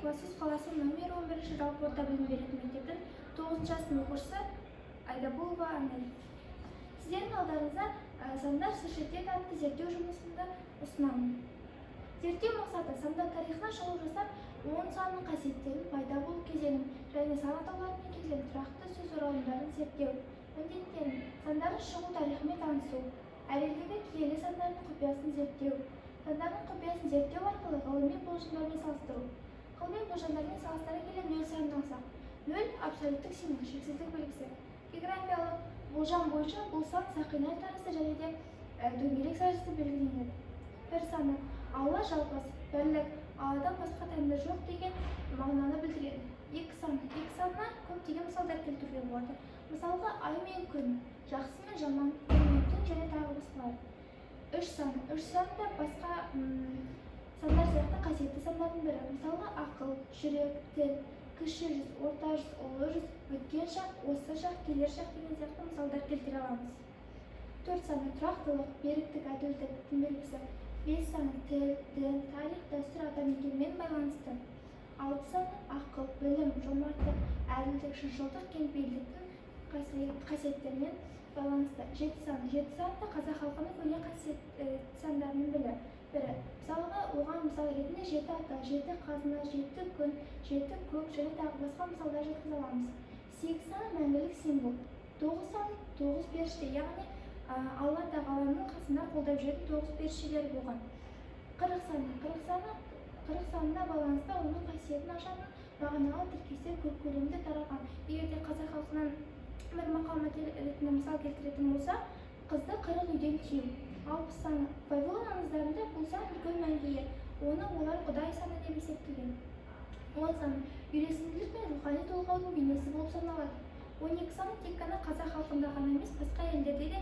Екібастұз қаласы номер 11 жалпы орта білім беретін мектептің 9 сынып оқушысы Айдабулова Анель. Сіздердің алдарыңызда сандар сыр-шертек атты зерттеу жұмысында ұсынамын. Зерттеу мақсаты сандар тарихына шолу жасап, оның санның қасиеттерін, пайда болу кезеңін және сан атауларымен келген тұрақты сөз оралымдарын зерттеу. Міндеттерін сандардың шығу тарихымен танысу, әлемдегі киелі сандардың құпиясын зерттеу. Сандардың құпиясын зерттеу арқылы ғылыми болжамдармен салыстыру. Ғылыми болжамдармен салыстыра келе нөл санын алсақ, нөл абсолюттік символ, шексіздік белгісі. Географиялық болжам бойынша бұл сан сақина тарысы және де дөңгелек сәжісі белгіленеді. Бір саны Алла жалғыз, бірлік, Алладан басқа тәңір жоқ деген мағынаны білдіреді. Екі санына көптеген мысалдар келтіруге болады. Мысалға ай мен күн, жақсы мен жаман, күн мен түн және тағы басқалар. Үш саны да басқа сандар сияқты қасиетті сандардың бірі. Мысалға ақыл, жүрек, тіл, кіші жүз, орта жүз, ұлы жүз, өткен шақ, осы шақ, келер шақ деген сияқты мысалдар келтіре аламыз. Төрт саны тұрақтылық, беріктік, әділдік, тың белгісі. Бес саны тіл, дін, тарих, дәстүр, атамекенмен байланысты. Алты саны ақыл, білім, жомарттық, әділдік, шыншылдық, кеңпейілдіктің қасиеттерімен байланысты. Жеті саны да қазақ халқының көне сандарының бірі. Мысалға оған мысал ретінде жеті ата, жеті қазына, жеті күн, жеті көк және тағы басқа мысалдар жеткізе аламыз. Сегіз саны мәңгілік символ. Тоғыз саны тоғыз періште, яғни Алла тағаланың қасында қолдап жүретін тоғыз періштелер болған. Қырық санына байланысты оның қасиетін ашатын мағыналы тіркестер көп көлемде таралған. Егер де қазақ халқынан бір мақал ретінде мысал келтіретін болса, қызды 40 үйден тыю. 60 саны Вавилон аңыздарында бұл сан үлкен мәнге ие. Оны олар Құдай саны деп есептеген. 10 саны үйлесімділік пен рухани толғаудың бейнесі болып саналады. 12 саны тек қана қазақ халқында ғана емес, басқа елдерде де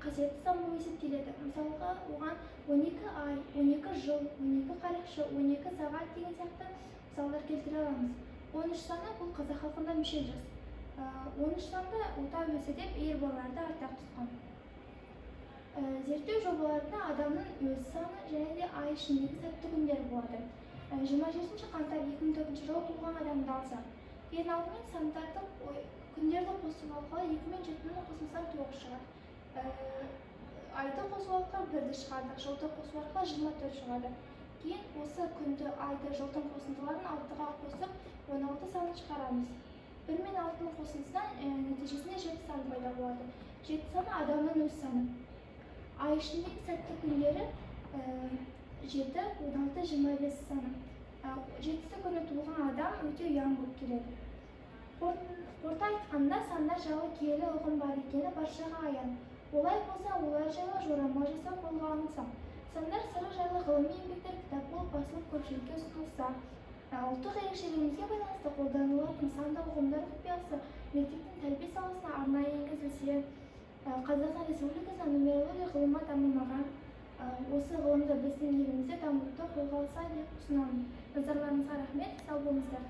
қасиетті сан болып есептеледі. Мысалға оған 12 ай, 12 жыл, 12 қарақшы, 12 сағат деген сияқты мысалдар келтіре аламыз. 13 саны бұл қазақ халқында мүшел жас. 13 санды ота өзі деп ер балаларды артақ тұтқан. Зерттеу жобаларында адамның өз саны және де ай ішіндегі сәтті күндері болады. 27 қаңтар 2004 жылы туған адамды алсақ, ең алдымен сандардың күндерді қосып алғалы 2007-ні қосылсақ 9 шығады. Айды қосып алғалы 1-ді шығады, жылды қосып алғалы 24 шығады. Кейін осы күнді, айды, жылдың қосындыларын 6-ға қосып 16 санын шығарамыз. 1 мен 6-ның қосындысынан нәтижесінде 7 саны пайда болады. 7 саны адамның өз саны. Ай ішіндегі сәтті күндері 7, 16, 25 саны. 7-сі күні туылған адам өте ұяң болып келеді. Қорыта айтқанда сандар жайлы киелі ұғым бар екені баршаға аян. Олай болса, олар жайлы жорамал жасап қолға алынса, сандар сыры жайлы ғылыми еңбектер кітап болып басылып көпшілікке ұсынылса, ұлттық ерекшелігімізге байланысты қолданылатын сандық ұғымдар құпиясы мектептің тәрбие саласына арнайы енгізілсе, Қазақстан Республикасында нумерология ғылымы дамымаған, осы ғылымды біздің елімізде дамытуды қолға алса деп ұсынамын. Назарларыңызға рахмет, сау болыңыздар.